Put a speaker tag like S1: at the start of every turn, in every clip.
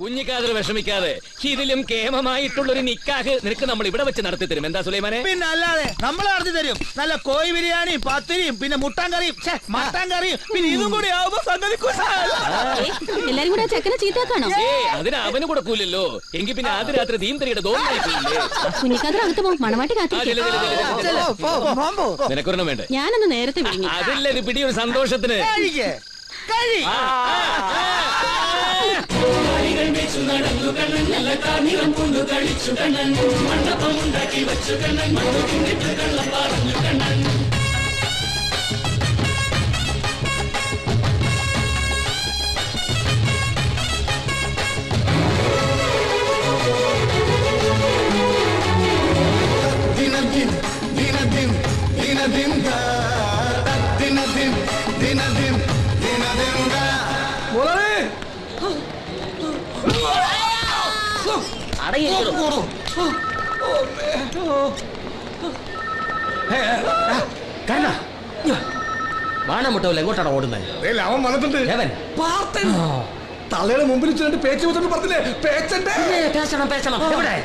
S1: കുഞ്ഞിക്കാതെ വിഷമിക്കാതെ ഇതിലും കേമമായിട്ടുള്ളൊരു നിക്കാഹ് നിനക്ക് നമ്മൾ ഇവിടെ വെച്ച് നടത്തി തരും. എന്താ സുലൈമാനെ?
S2: പിന്നെ അല്ലാതെ നമ്മൾ നടത്തി തരും. നല്ല കോഴി ബിരിയാണി, പത്തിരിയും, പിന്നെ മുട്ടാൻ കറിയും, മട്ടൻ കറിയും, പിന്നെ ഇതും കൂടി ആവുമ്പോ
S3: എല്ലാരും കൂടെ ചെക്കനെ ചീത്താക്കാണോ?
S1: അതിന് അവന് കൊടുക്കൂലല്ലോ. എങ്കിൽ പിന്നെ ആദ്യ രാത്രി തീന്തരിയുടെ
S3: കുഞ്ഞിക്കാതെ അകത്ത് പോ, മണവാട്ടി കാത്തി.
S1: നിനക്കൊരെണ്ണം വേണ്ടേ?
S3: ഞാനൊന്ന് നേരത്തെ വിളിഞ്ഞു.
S1: അതില്ല, ഇത് പിടി ഒരു സന്തോഷത്തിന്.
S4: വാണമുട്ടല്ല, എങ്ങോട്ടാണ് ഓടുന്നത്?
S5: അവൻ വന്നിട്ടുണ്ട്. തലയുടെ മുമ്പിൽ വെച്ചിട്ട് പേച്ച് വെച്ചിട്ട് പറഞ്ഞില്ലേ പേച്ചണ്ടേ?
S4: പേച്ചണം പേച്ചണം. എവിടെ?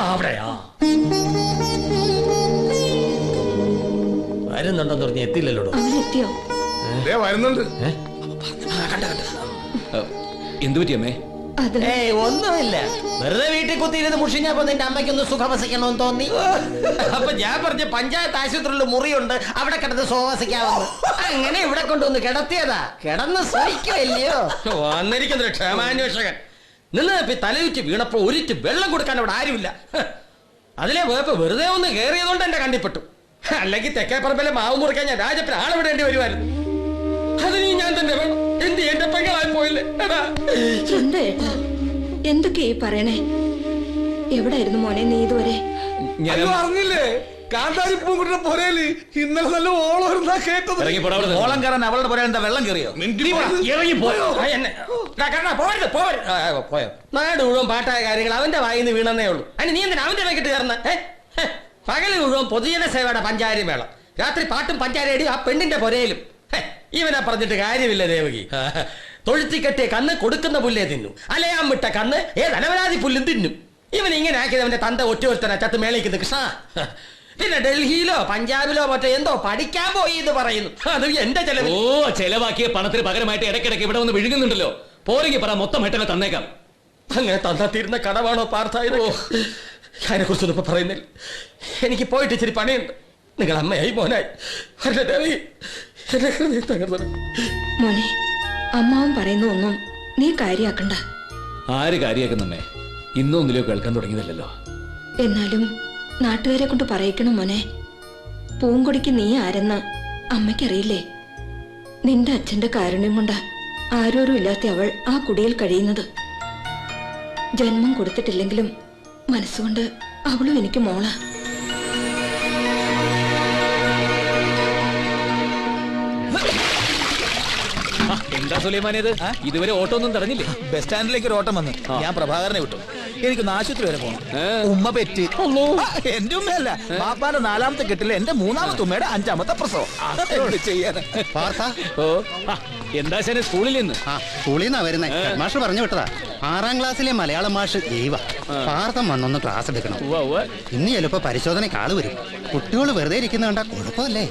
S4: അവിടെയാ വരുന്നുണ്ടെന്ന് പറഞ്ഞ് എത്തില്ലല്ലോ.
S3: എത്തിയോ?
S5: വരുന്നുണ്ട്.
S1: എന്തു പറ്റിയമ്മേ?
S4: ഒന്നുമില്ല, വെറുതെ വീട്ടിൽ കുത്തിയിരുന്ന് മുഷിഞ്ഞപ്പോ നിന്റെ അമ്മയ്ക്കൊന്ന് സുഖവസിക്കണമെന്ന് തോന്നി. അപ്പൊ ഞാൻ പറഞ്ഞ പഞ്ചായത്ത് ആശുപത്രിയിൽ മുറിയുണ്ട്, അവിടെ കിടന്ന് സുഖവസിക്കാവുന്നു. അങ്ങനെ ഇവിടെ കൊണ്ടുവന്ന് കിടത്തിയതാ. കിടന്ന് സഹിക്കുമല്ലയോ. വന്നിരിക്കുന്നൊരു ക്ഷേമാന്വേഷകൻ നിന്ന് തലയുറ്റി വീണപ്പോ ഒരിറ്റ് വെള്ളം കൊടുക്കാൻ അവിടെ ആരുമില്ല. അതിലെ വേപ്പ് വെറുതെ ഒന്ന് കയറിയതുകൊണ്ട് എന്റെ കണ്ടിപ്പെട്ടു. അല്ലെങ്കിൽ തെക്കേപ്പറമ്പിലെ മാവ് മുറിക്കാൻ ഞാൻ രാജപ്പിന് ആളെ വിടേണ്ടി വരുമായിരുന്നു. അതിന് ഞാൻ തന്നെ വേണം. എന്ത് എന്റെ പെങ്ങളായി പോയില്ലേ?
S3: എന്തൊക്കെയാ പറയണേ? എവിടായിരുന്നു മോനെ നീ ഇതുവരെ?
S5: അറിഞ്ഞില്ലേ? കാന്താരിപ്പൂങ്കുട്ടിയുടെ പുരയില് ഇന്നലെ നല്ല ഓളം കേട്ടത്.
S2: ഓളം കയറാൻ അവളുടെ പുരയിൽ എന്താ വെള്ളം കയറിയോ?
S4: ഇറങ്ങിപ്പോയോ? നാട് മുഴുവൻ പാട്ടായ കാര്യങ്ങൾ അവന്റെ വായിന്ന് വീണെന്നേ ഉള്ളൂ. അതിന് നീ എന്തിനാ അവന്റെ വൈകിട്ട് കയറുന്ന? പകല് മുഴുവൻ പൊതുജന സേവയുടെ പഞ്ചാരി മേളം, രാത്രി പാട്ടും പഞ്ചാരടിയും ആ പെണ്ണിന്റെ പുരയിലും. ഇവനെ പറഞ്ഞിട്ട് കാര്യമില്ല ദേവകി. തൊഴുത്തിക്കെട്ടിയ കന്ന് കൊടുക്കുന്ന പുല്ലേ തിന്നു, അലയാൻ വിട്ട കന്ന് ഏതനവരാതി പുല്ലും തിന്നും. ഇവൻ ഇങ്ങനെ ആക്കിയത് അവന്റെ തന്ത ഒറ്റ ചത്ത് മേളിക്കുന്നു കൃഷ്ണ. പിന്നെ ഡൽഹിയിലോ പഞ്ചാബിലോ മറ്റോ എന്തോ പഠിക്കാൻ പോയി എന്ന് പറയുന്നു. അത് എന്റെ ചെലവ്.
S1: ചെലവാക്കിയ പണത്തിന് പകരമായിട്ട് ഇടയ്ക്കിടയ്ക്ക് ഇവിടെ വന്ന് വിഴുകുന്നുണ്ടല്ലോ. പോരെങ്കിൽ പറ, മൊത്തം ഹെട്ടനെ തന്നേക്കാം.
S4: അങ്ങനെ തന്നിരുന്ന കടമാണോ പാർത്ഥായത്? അതിനെ കുറിച്ചൊന്നും ഇപ്പൊ പറയുന്നില്ല. എനിക്ക് പോയിട്ട് ഇച്ചിരി പണിയുണ്ട്. നിങ്ങൾ അമ്മയായി മോനായി
S3: മോനെ, അമ്മാവൻ പറയുന്ന ഒന്നും നീ കാര്യാക്കണ്ട.
S1: ആര് കാര്യാക്കുന്നമ്മേ? ഇന്നും ഒന്നിലോ കേൾക്കാൻ തുടങ്ങിയതല്ലോ.
S3: എന്നാലും നാട്ടുകാരെ കൊണ്ട് പറയിക്കണം മോനെ. പൂങ്കൊടിക്ക് നീ ആരെന്ന് അമ്മയ്ക്കറിയില്ലേ? നിന്റെ അച്ഛന്റെ കാരുണ്യം കൊണ്ടാ ആരോരും ഇല്ലാത്ത അവൾ ആ കുടിയിൽ കഴിയുന്നത്. ജന്മം കൊടുത്തിട്ടില്ലെങ്കിലും മനസ്സുകൊണ്ട് അവളും എനിക്ക് മോളാ.
S1: എന്താ സുലൈമാനേത്? ഇതുവരെ ഓട്ടോ ഒന്നും തടഞ്ഞില്ലേ?
S2: ബസ് സ്റ്റാൻഡിലേക്ക് ഒരു ഓട്ടം വന്നു. ഞാൻ പ്രഭാകരനെ വിട്ടു. എനിക്കൊന്ന് ആശുപത്രി വരെ പോകണം. ഉമ്മ പെറ്റ്. എന്റെ ഉമ്മയല്ല, ബാപ്പാന്റെ 4ാമത്തെ കെട്ടില് എന്റെ 3ാമത്തെ ഉമ്മയുടെ 5ാമത്തെ പ്രസവം. ചെയ്യാൻ
S1: എന്താ ശരി? സ്കൂളിൽ നിന്ന്
S6: സ്കൂളിൽ നിന്നാ വരുന്നേ. മാഷ് പറഞ്ഞു വിട്ടതാ. 6ാം ക്ലാസ്സിലെ മലയാളം മാഷ് ദൈവ പാർത്ഥം വന്നൊന്ന് ക്ലാസ് എടുക്കണം. ഇന്ന് ചിലപ്പോ പരിശോധനയ്ക്ക് ആള് വരും. കുട്ടികൾ വെറുതെ ഇരിക്കുന്ന കണ്ടാ കുഴപ്പമല്ലേ?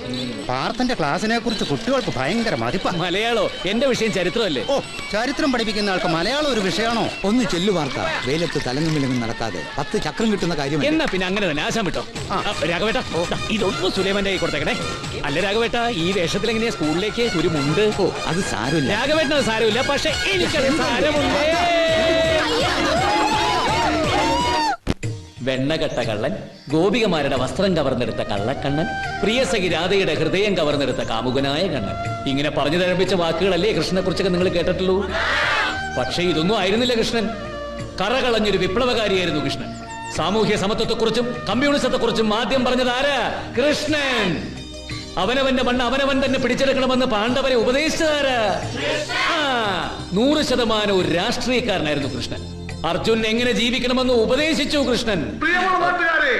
S6: പാർത്ഥന്റെ ക്ലാസ്സിനെ കുറിച്ച് കുട്ടികൾക്ക് ഭയങ്കര മതിപ്പാ.
S1: മലയാളോ? എന്റെ വിഷയം ചരിത്രമല്ലേ?
S6: ഓ, ചരിത്രം പഠിപ്പിക്കുന്ന ആൾക്ക് മലയാളം ഒരു വിഷയമാണോ?
S2: ഒന്ന് ചെല്ലു വാർത്ത. വെയിലത്ത് തലങ്ങുമില്ലെന്നും നടക്കാതെ 10 ചക്രം കിട്ടുന്ന കാര്യം
S1: എന്നാ പിന്നെ അങ്ങനെ തന്നെ ആശാൻ വിട്ടോ. രാഘവേട്ട, ഇതൊന്നും സുലൈമാന്റെ കൈ കൊടുത്തേക്കണേ. അല്ല രാഘവേട്ട, ഈ വേഷത്തിൽ എങ്ങനെയാ സ്കൂളിലേക്ക് ഒരു മുണ്ട്?
S2: ഓ, അത് സാരമില്ല
S1: രാഘവേട്ടനത് സാരമില്ല, പക്ഷെ എനിക്കത് സാരമുണ്ട്. വെണ്ണകെട്ട കള്ളൻ, ഗോപികമാരുടെ വസ്ത്രം കവർന്നെടുത്ത കള്ളക്കണ്ണൻ, പ്രിയസഖി രാധയുടെ ഹൃദയം കവർന്നെടുത്ത കാമുകനായ കണ്ണൻ. ഇങ്ങനെ പറഞ്ഞു തരപ്പിച്ച വാക്കുകളല്ലേ കൃഷ്ണനെ കുറിച്ചൊക്കെ നിങ്ങൾ കേട്ടിട്ടുള്ളൂ. പക്ഷേ ഇതൊന്നും ആയിരുന്നില്ല കൃഷ്ണൻ. കറകളഞ്ഞൊരു വിപ്ലവകാരിയായിരുന്നു കൃഷ്ണൻ. സാമൂഹ്യ സമത്വത്തെക്കുറിച്ചും കമ്മ്യൂണിസത്തെക്കുറിച്ചും ആദ്യം പറഞ്ഞത് ആരാ? കൃഷ്ണൻ. അവനവന്റെ മണ്ണ് അവനവൻ തന്നെ പിടിച്ചെടുക്കണമെന്ന് പാണ്ഡവരെ ഉപദേശിച്ചതാരാ? 100% ഒരു രാഷ്ട്രീയക്കാരനായിരുന്നു കൃഷ്ണൻ. അർജുൻ എങ്ങനെ ജീവിക്കണമെന്ന് ഉപദേശിച്ചു കൃഷ്ണൻ.
S5: പ്രിയമുള്ള നാട്ടുകാരെ,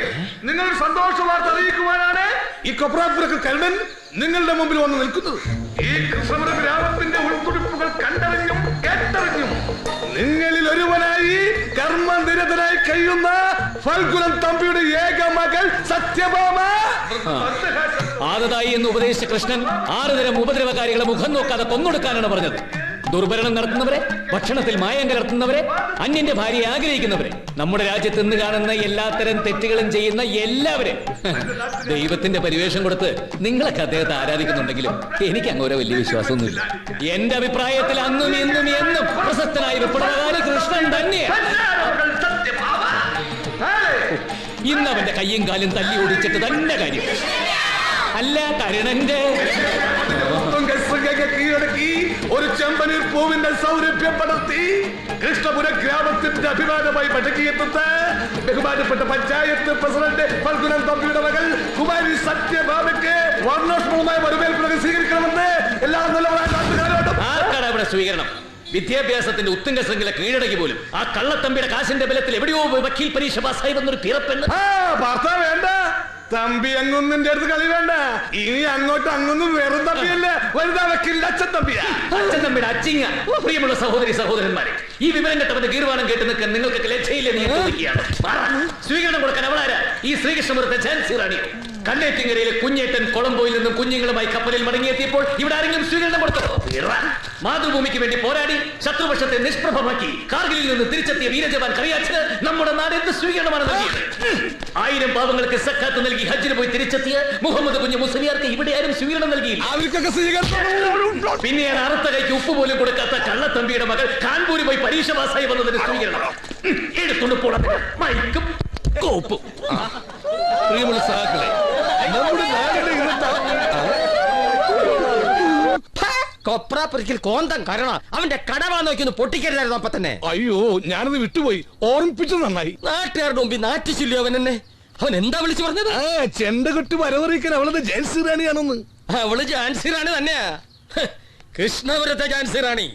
S5: നിങ്ങൾ സന്തോഷ വാർത്ത അറിയിക്കുവാനാണ് ഈ കൊപ്രാപ്പുരക്ക് കരുണൻ നിങ്ങളുടെ മുമ്പിൽ വന്ന് നിൽക്കുന്നത്. ഈ കൃഷ്ണമര ഗ്രാമത്തിന്റെ ഉൾത്തുടിപ്പുകൾ കണ്ടറിഞ്ഞും കേട്ടറിഞ്ഞും നിങ്ങളിൽ ഒരുവനായി കർമ്മനിരതനായി കഴിയുന്ന ഫൽഗുനൻ തമ്പിയുടെ ഏക മകൾ സത്യഭാമ.
S1: ആദതായി എന്ന് ഉപദേശിച്ച കൃഷ്ണൻ 6 തരം ഉപദ്രവകാരികളെ മുഖം നോക്കാതെ കൊന്നൊടുക്കാനാണ് പറഞ്ഞത്. ദുർഭരണം നടത്തുന്നവരെ, ഭക്ഷണത്തിൽ മായം കലർത്തുന്നവരെ, അന്യന്റെ ഭാര്യയെ ആഗ്രഹിക്കുന്നവരെ, നമ്മുടെ രാജ്യത്ത് ഇന്ന് കാണുന്ന എല്ലാത്തരം തെറ്റുകളും ചെയ്യുന്ന എല്ലാവരും ദൈവത്തിന്റെ പരിവേഷം കൊടുത്ത് നിങ്ങളൊക്കെ അദ്ദേഹത്തെ ആരാധിക്കുന്നുണ്ടെങ്കിലും എനിക്ക് അങ്ങോരെ വലിയ വിശ്വാസമൊന്നുമില്ല. എന്റെ അഭിപ്രായത്തിൽ അന്നും ഇന്നും എന്നും പ്രശസ്തനായ വിപ്ലവകാരി കൃഷ്ണൻ തന്നെയാണ്. ഇന്ന് അവന്റെ കയ്യും കാലും തല്ലി ഓടിച്ചിട്ട് തന്നെ കാര്യം അല്ല കരുണന്റെ
S5: കീഴടക്കി ഒരു ചെമ്പനീർ പൂവിന്റെ സൗരഭ്യം പടർത്തി കൃഷ്ണപുര ഗ്രാമത്തിന്റെ അഭിമാനമായി പടക്കിയെത്തുന്ന ബഹുമാനപ്പെട്ട പഞ്ചായത്ത് പ്രസിഡന്റ് ഫൽഗുനൻ തമ്പിയുടെ മകൾ കുമാരി സത്യഭാമയ്ക്ക് വർണ്ണോഷ്മമായ വരവേൽപ്പ് സ്വീകരിക്കണമെന്ന് എല്ലാ നിലവാര നാട്ടുകാരോടും.
S1: ആർക്കാണ് അവിടെ സ്വീകരണം? വിദ്യാഭ്യാസത്തിന്റെ ഉത്തുംഗ ശൃംഖല കീഴടക്കി പോലും ആ കള്ളത്തമ്പിയുടെ കാശിന്റെ ബലത്തിൽ എവിടെയോ വക്കീൽ പരീക്ഷ പാസ്സായി വന്നൊരു പിറപ്പെണ്ണ്.
S5: വാർത്ത വേണ്ട, തമ്പി അങ്ങൊന്നിന്റെ അടുത്ത് കളി വേണ്ട. ഇനി അങ്ങോട്ട് അങ്ങൊന്നും വെറും തമ്പിയല്ല, വലുതാ വക്കീൽ അച്ഛൻ തമ്പിയാ.
S1: അച്ഛൻ തമ്പിയുടെ അച്ചിങ്ങ. പ്രിയമുള്ള സഹോദരി സഹോദരന്മാരെ, ഈ വിവരം കേട്ടവന്റെ ഗീർവാണം കേട്ട് നിൽക്കാൻ നിങ്ങൾക്ക് ലജ്ജയില്ലേ? നീ ചോദിക്കുകയാണ്. സ്വീകരണം കൊടുക്കാൻ അവളാരാ? ഈ ശ്രീകൃഷ്ണപുരത്തെ ഝാൻസി റാണി. കണ്ണേറ്റിങ്കരയിലെ കുഞ്ഞേട്ടൻ കൊളംബോയിൽ നിന്നും കുഞ്ഞുങ്ങളുമായി കപ്പലിൽ മടങ്ങിയെത്തിയപ്പോൾ ഇവിടെ ആരെങ്കിലും സ്വീകരണം കൊടുത്തോ? മാതൃഭൂമിക്ക് വേണ്ടി പോരാടി ശത്രുപക്ഷത്തെ നിഷ്പ്രഭമാക്കി കാർഗിലിൽ നിന്ന് തിരിച്ചെത്തിയ വീരജവാൻ കറിയാച്ചത് നമ്മുടെ നാട് എന്ത് സ്വീകരണമാണ് നൽകിയത്? 1000 പാവങ്ങൾക്ക് സക്കാത്ത് നൽകി ഹജ്ജിന് പോയി തിരിച്ചെത്തിയ മുഹമ്മദ് കുഞ്ഞ് മുസ്ലിയാർക്ക് ഇവിടെ ആരും സ്വീകരണം നൽകിയില്ല. പിന്നെയാണ് അറുത്ത കൈക്ക് ഉപ്പ് പോലും കൊടുക്കാത്ത കള്ളത്തമ്പിയുടെ മകൾ കാൺപൂരി പോയി പരീക്ഷ പാസ്സായി വന്നതിന് സ്വീകരണം. എടുത്തുകൊണ്ട് പോണം മൈക്കും കോപ്പും.
S5: പ്രിയമുള്ള സഹാക്കളെ, നമ്മുടെ നാടിന്റെ
S4: കൊപ്രാപ്പുരിക്കൽ കോന്തം കരണ അവന്റെ കടവാ നോക്കി ഒന്ന് പൊട്ടിക്കരുതായിരുന്നു അപ്പൊ തന്നെ.
S5: അയ്യോ, ഞാനത് വിട്ടുപോയി, ഓർമ്മിപ്പിച്ചു നന്നായി.
S4: നാട്ടുകാരുടെ മുമ്പിൽ നാറ്റിച്ചില്ലോ അവൻ എന്നെ. അവൻ എന്താ വിളിച്ചു പറഞ്ഞത്?
S5: ചെണ്ടകെട്ട് വരവറിയിക്കാൻ അവളത് ഝാൻസി റാണിയാണെന്ന്.
S4: അവള് ഝാൻസി റാണി തന്നെയാ. കൃഷ്ണപുരത്തെ ഝാൻസി റാണി.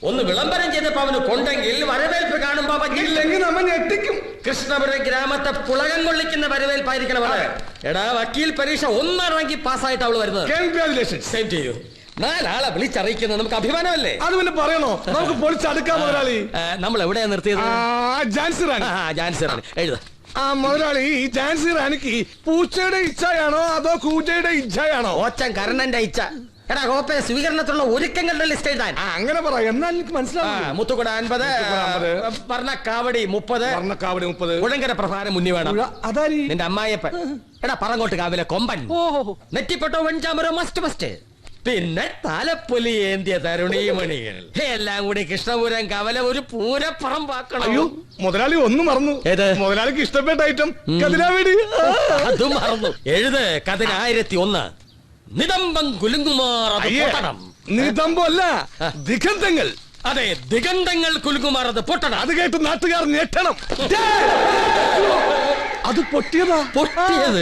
S4: ഒന്ന് വിളംബരം ചെയ്തപ്പോ അവന് കൊണ്ടെങ്കിൽ വരവേൽപ്പ് കാണുമ്പോ
S5: ഇല്ലെങ്കിൽ നമ്മ ഞെട്ടിക്കും.
S4: കൃഷ്ണപുരം ഗ്രാമത്തെ പുളകം കൊള്ളിക്കുന്ന വരവേൽപ്പായിരിക്കണം അവള്. എടാ, വക്കീൽ പരീക്ഷ 1 റാങ്കി പാസ്സായിട്ട് അവള് വരുന്നത്.
S5: കൺഗ്രാജുലേഷൻസ്.
S4: സെയിം ചെയ്യൂ. 4 ആളെ വിളിച്ചറിയിക്കുന്നത് നമുക്ക് അഭിമാനമല്ലേ?
S5: അത് പിന്നെ പറയണോ? നമുക്ക് പൊളിച്ചടുക്കാം മുതലാളി.
S4: നമ്മൾ എവിടെയാ നിർത്തിയത്?
S5: ഝാൻസി റാണി.
S4: ഝാൻസി റാണി എഴുത.
S5: മുതലാളി, ഈ ഝാൻസി റാണിക്ക് പൂച്ചയുടെ ഇച്ഛയാണോ അതോ കൂജയുടെ ഇച്ഛയാണോ?
S4: ഓച്ചൻ കർണന്റെ ഇച്ഛ. എടാ ഗോപ്പെ, സ്വീകരണത്തിലുള്ള ഒരുക്കങ്ങളുടെ ലിസ്റ്റ് എഴുതാൻ.
S5: അങ്ങനെ പറ, എന്നാൽ എനിക്ക് മനസ്സിലാവും.
S4: മുത്തുകുട 50, വർണ്ണക്കാവടി 30,
S5: വർണ്ണക്കാവടി 30,
S4: ഉഴങ്കര പ്രഭാരം മുന്നി വേണം.
S5: അതാരി
S4: നിന്റെ അമ്മായിയപ്പൻ. എടാ പറങ്ങോട്ട് കാവിലെ കൊമ്പൻ. നെറ്റിപ്പെട്ടോ വെഞ്ചാമരോ മസ്റ്റ് മസ്റ്റ്. പിന്നെ തലപ്പൊലി ഏന്തിയ തരുണീമണികൾ. എല്ലാം കൂടി കൃഷ്ണപുരം കവല ഒരു പൂരപ്പറമ്പാക്കണം.
S5: അയ്യോ, മുതലാളി ഒന്നും മറന്നു.
S4: ഏത്?
S5: മുതലാളിക്ക് ഇഷ്ടപ്പെട്ട ഐറ്റം കതിരാവേടി.
S4: അതും മറന്നു. എഴുത്. കതിന് 1001. നിതംബം കുലുങ്ങുമാർ.
S5: നിതംബല്ല, ദിഗന്ധങ്ങൾ.
S4: അതെ, ദിഗന്ധങ്ങൾ കുലുങ്ങുമാർ. അത് പൊട്ടണം.
S5: അത് കേട്ട് നാട്ടുകാർ ഞെട്ടണം. അത് പൊട്ടിയതാ.
S4: പൊട്ടിയത്